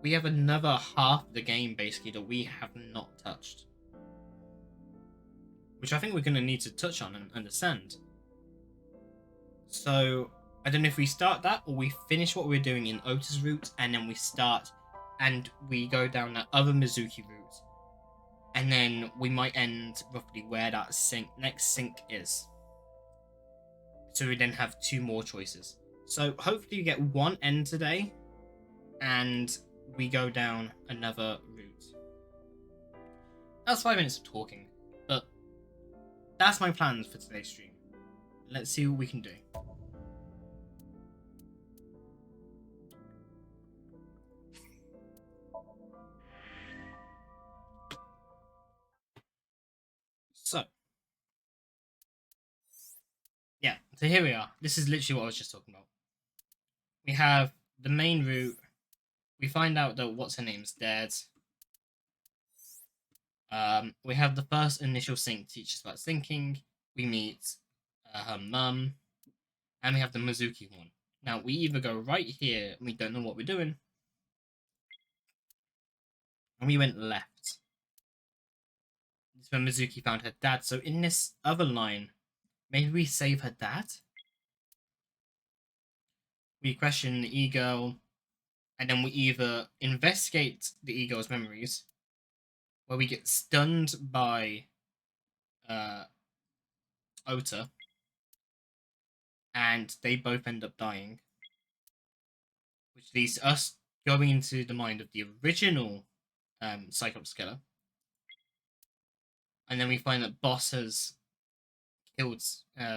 we have another half of the game basically that we have not touched, which I think we're going to need to touch on and understand. So I don't know if we start that or we finish what we're doing in Ota's route and then we start and we go down that other Mizuki route, and then we might end roughly where that next sync is. So we then have two more choices. So hopefully you get one end today and we go down another route. That's 5 minutes of talking, but that's my plans for today's stream. Let's see what we can do. So, yeah, so here we are. This is literally what I was just talking about. We have the main route. We find out that what's her name's dead. We have the first initial sync teaches about syncing. We meet her mum, and we have the Mizuki one. Now we either go right here and we don't know what we're doing, and we went left. This is when Mizuki found her dad. So in this other line, maybe we save her dad. We question the ego, and then we either investigate the ego's memories, where we get stunned by Ota, and they both end up dying, which leads to us going into the mind of the original Cyclops killer, and then we find that Boss has killed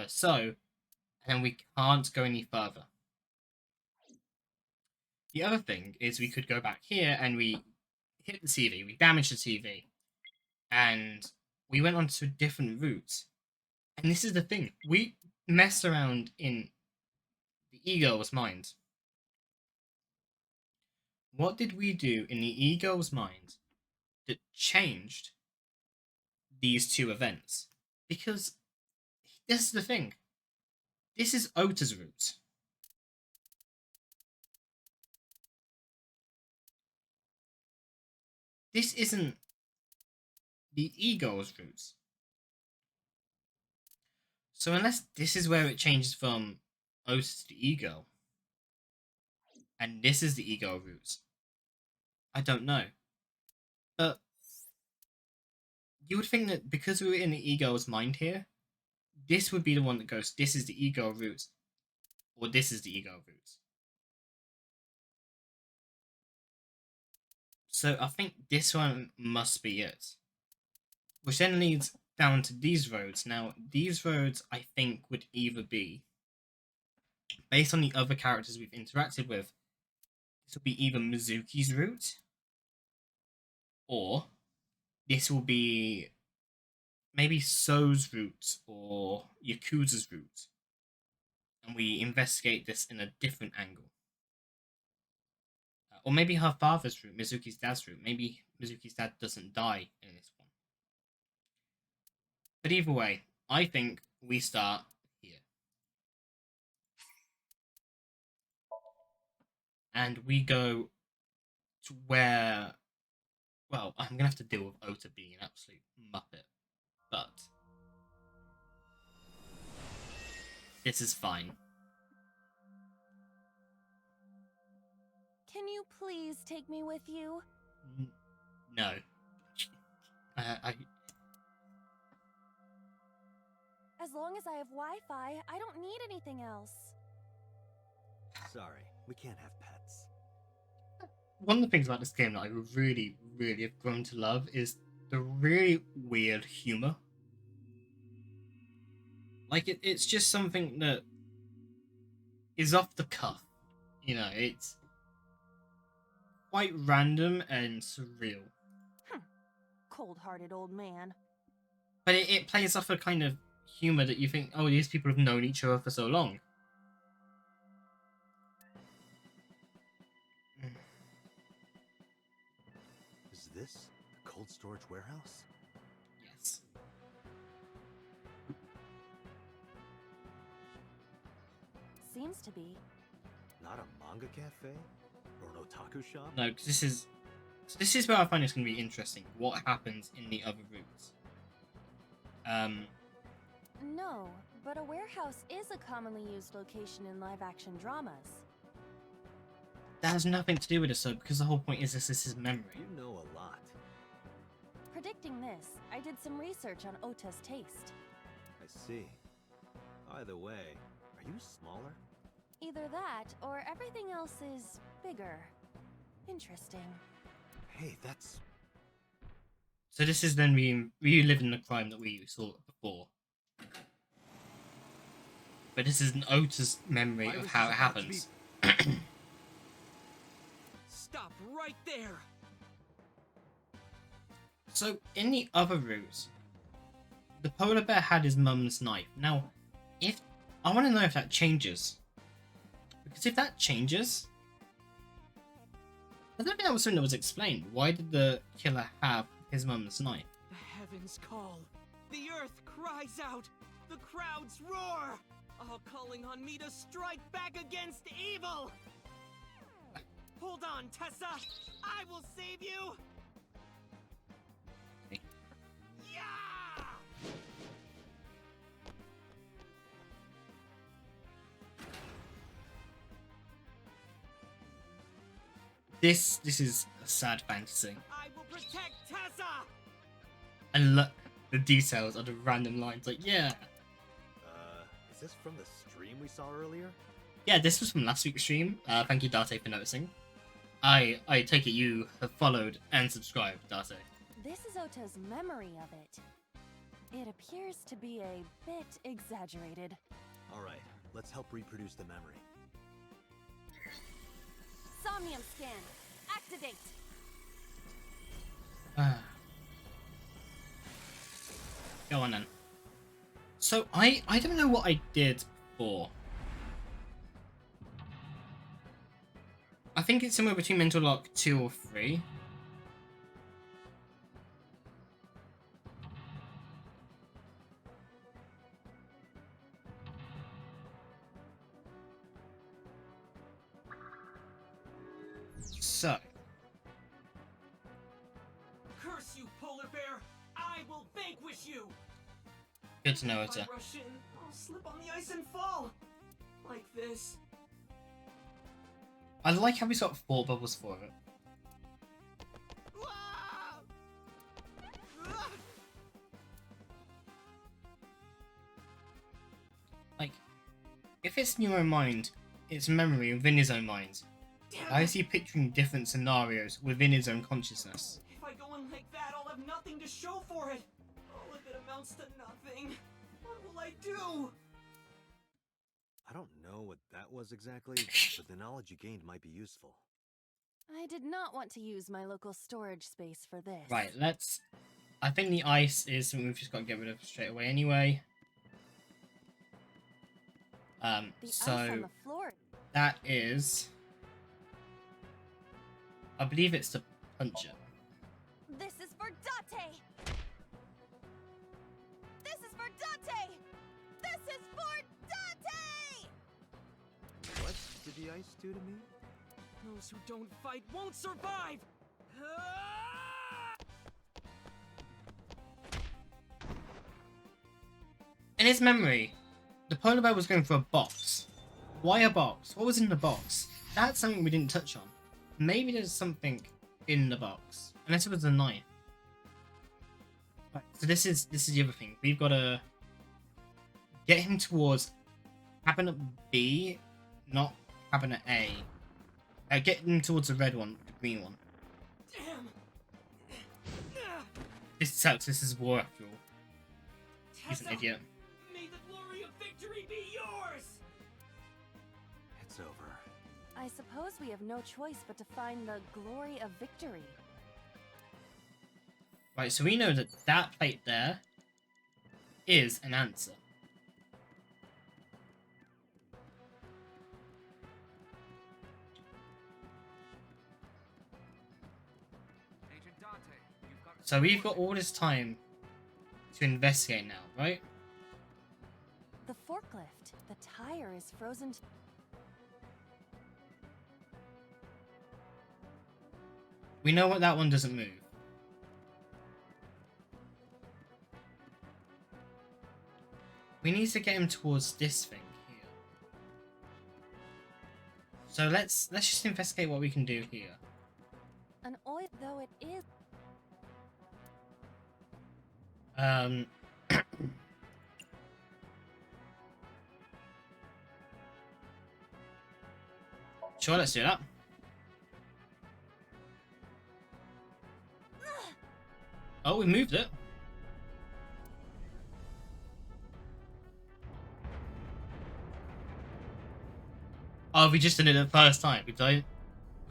So, and then we can't go any further. The other thing is we could go back here and we hit the TV, we damage the TV, and we went onto a different route. And this is the thing, we messed around in the ego's mind. What did we do in the ego's mind that changed these two events? Because this is the thing. This is Ota's route. This isn't the ego's route. So unless this is where it changes from Ota to the ego, and this is the ego route, I don't know. But you would think that because we were in the ego's mind here, this would be the one that goes, this is the ego route, or this is the ego route. So I think this one must be it. Which then leads down to these roads. Now, these roads I think would either be, based on the other characters we've interacted with, this will be either Mizuki's route, or this will be maybe So's route or Yakuza's route, and we investigate this in a different angle. Or maybe her father's route, Mizuki's dad's route. Maybe Mizuki's dad doesn't die in this one. But either way, I think we start here. And we go to where, well, I'm going to have to deal with Ota being an absolute muppet. But this is fine. Can you please take me with you? No. As long as I have Wi-Fi, I don't need anything else. Sorry, we can't have pets. One of the things about this game that I really, really have grown to love is the really weird humor. Like, it's just something that is off the cuff. You know, it's quite random and surreal. Cold-hearted old man. But it plays off a kind of humor that you think, oh, these people have known each other for so long. Is this the cold storage warehouse? Yes. Seems to be. Not a manga cafe? Or an otaku shop? No, because this is where I find it's going to be interesting. What happens in the other routes? No, but a warehouse is a commonly used location in live-action dramas. That has nothing to do with this, though, because the whole point is this is his memory. You know a lot. Predicting this, I did some research on Ota's taste. I see. Either way, are you smaller? Either that, or everything else is bigger. Interesting. Hey, that's... So this is then reliving the crime that we saw before. But this is an Ota's memory of how it happens. Stop right there! So, in the other route, the polar bear had his mum's knife. Now, I want to know if that changes. Because if that changes, I don't think that was something that was explained. Why did the killer have his mum's knife? The heavens call. The earth cries out. The crowds roar. All calling on me to strike back against evil. Hold on, Tessa. I will save you. Okay. Yeah! This is a sad fantasy. I will protect Tessa. And look, the details of the random lines. Like, yeah. Is this from the stream we saw earlier? Yeah, this was from last week's stream. Thank you, Date, for noticing. I take it you have followed and subscribed, Date. This is Ota's memory of it. It appears to be a bit exaggerated. Alright, let's help reproduce the memory. Somnium scan. Activate. Go on then. So I don't know what I did before. I think it's somewhere between Mental Lock 2 or 3. So, Curse you, polar bear. I will vanquish you. good to know, If Ota. I rush in, I'll slip on the ice and fall. Like this. I like how he's got 4 bubbles for it. Ah! Ah! Like, if it's in your own mind, it's memory within his own mind. Damn Why it. is he picturing different scenarios within his own consciousness? If I go in like that, I'll have nothing to show for it. All of it amounts to nothing. What will I do? I don't know what that was exactly, but the knowledge you gained might be useful. I did not want to use my local storage space for this. Right, let's... I think the ice is something we've just got to get rid of straight away anyway. The ice on So the floor. that is... I believe it's to punch it. This is for Date! This is for Date! This is for Date! What did the ice do to me? Those who don't fight won't survive. Ah! In his memory, the polar bear was going for a box. Why a box? What was in the box? That's something we didn't touch on. Maybe there's something in the box. Unless it was a knife. Right, so this is the other thing. We've got to get him towards cabinet B, not cabinet A. Get him towards the red one, the green one. Damn. Ah! This sucks. This is war after all. He's an Tessa, idiot. may the glory of victory be yours. It's over. I suppose we have no choice but to find the glory of victory. Right, so we know that that plate there is an answer. Agent Dante, you've got So we've got all this time to investigate now, right? The forklift. The tire is frozen. We know what that one doesn't move. We need to get him towards this thing here. So let's just investigate what we can do here. An oil, though it is. Sure, let's do that. Oh, we moved it. Oh, we just did it the first time. Was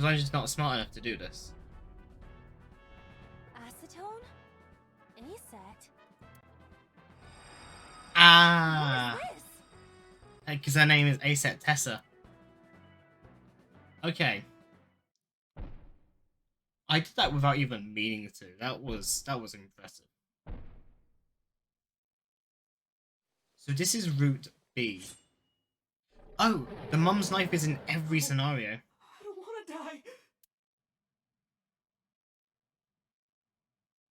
I just not smart enough to do this? Acetone? Aset? Ah! What is this? Because her name is Aset Tessa. Okay. I did that without even meaning to. That was impressive. So this is route B. Oh, the mum's knife is in every scenario. I don't want to die.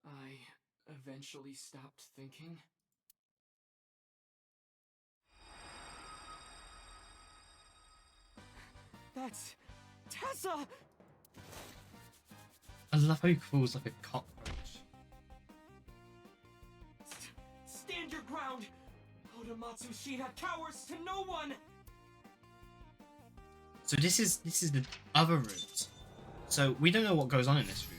I eventually stopped thinking. That's Tessa! I love how he crawls like a cockroach. Stand your ground! Odamatsu Shida cowers to no one! So this is the other route. So we don't know what goes on in this route.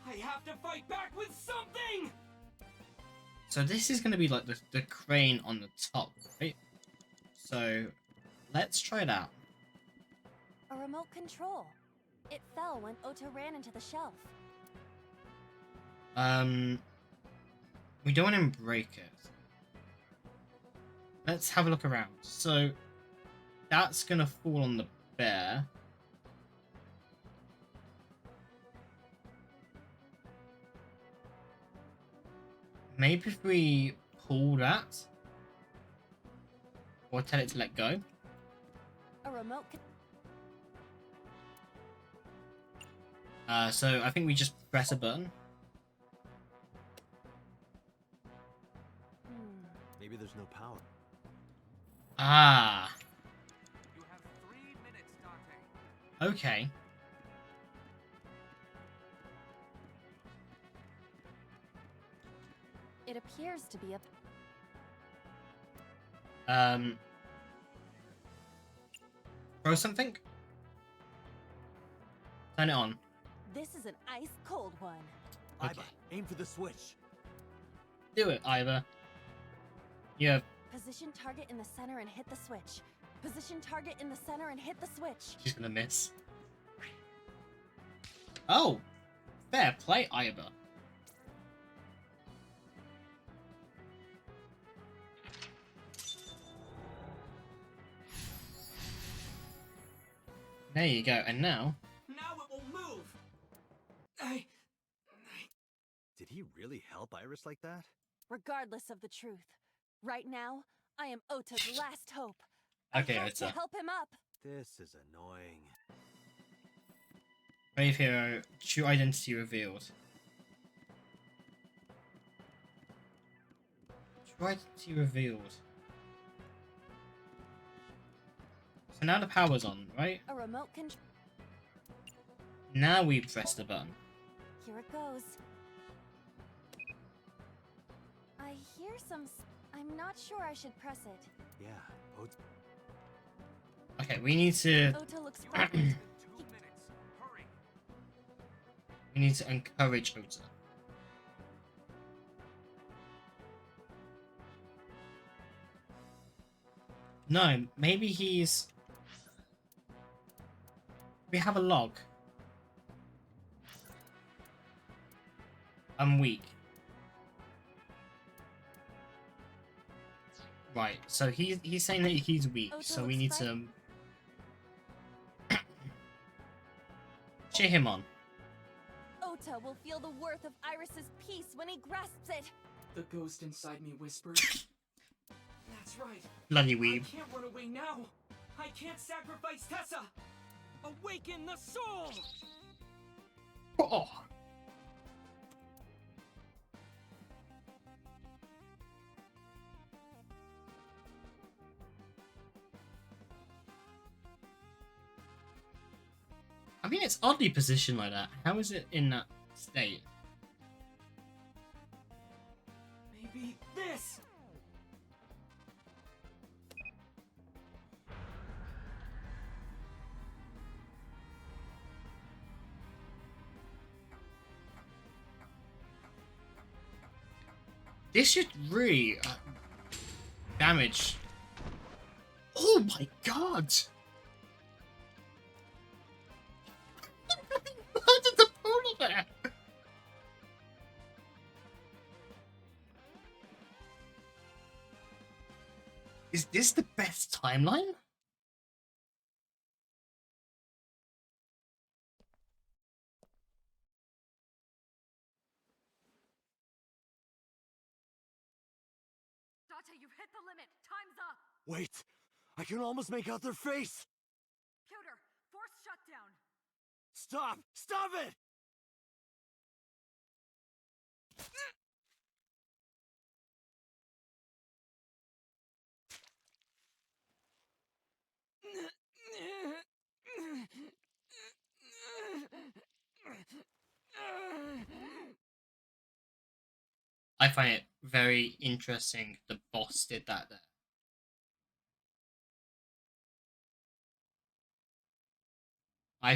I have to fight back with something! So this is going to be like the crane on the top, right? So let's try it out. A remote control. It fell when Ota ran into the shelf. We don't want to break it. Let's have a look around. So that's going to fall on the bear. Maybe if we pull that, or tell it to let go. A remote. So I think we just press a button. Maybe there's no power. Ah, You have 3 minutes, Dante. okay. It appears to be a. Throw something? Turn it on. This is an ice cold one. Okay. Iva, aim for the switch. Do it, Iva. You have... Position target in the center and hit the switch. Position target in the center and hit the switch. She's gonna miss. Oh! Fair play, Iva. There you go, and now... Now it will move! Did he really help Iris like that? Regardless of the truth, right now, I am Ota's last hope. Okay, I have Ota. to help him up. This is annoying. Brave hero, true identity revealed. True identity revealed. So now the power's on, right? A remote control. Now we press the button. Here it goes. I hear some. I'm not sure I should press it. Yeah, Okay, we need to... Ota looks frightened. 2 minutes. Hurry! We need to encourage Ota. No, maybe he's... We have a log. I'm weak. Right, so he's saying that he's weak, Ota so we looks need to frightened. cheer him on. Ota will feel the worth of Iris's peace when he grasps it. The ghost inside me whispered. That's right. Bloody I weeb. can't run away now. I can't sacrifice Tessa! Awaken the soul! Oh. I mean, it's oddly positioned like that. How is it in that state? Maybe this! This should really damage. Oh my god! How did the portal there? Is this the best timeline? Dante, you've hit the limit. Time's up. Wait, I can almost make out their face. Pewter, force shutdown. Stop! Stop it! I find it very interesting the boss did that there. I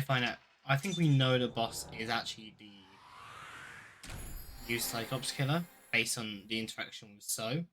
think we know the boss is actually the used Cyclops killer based on the interaction with So.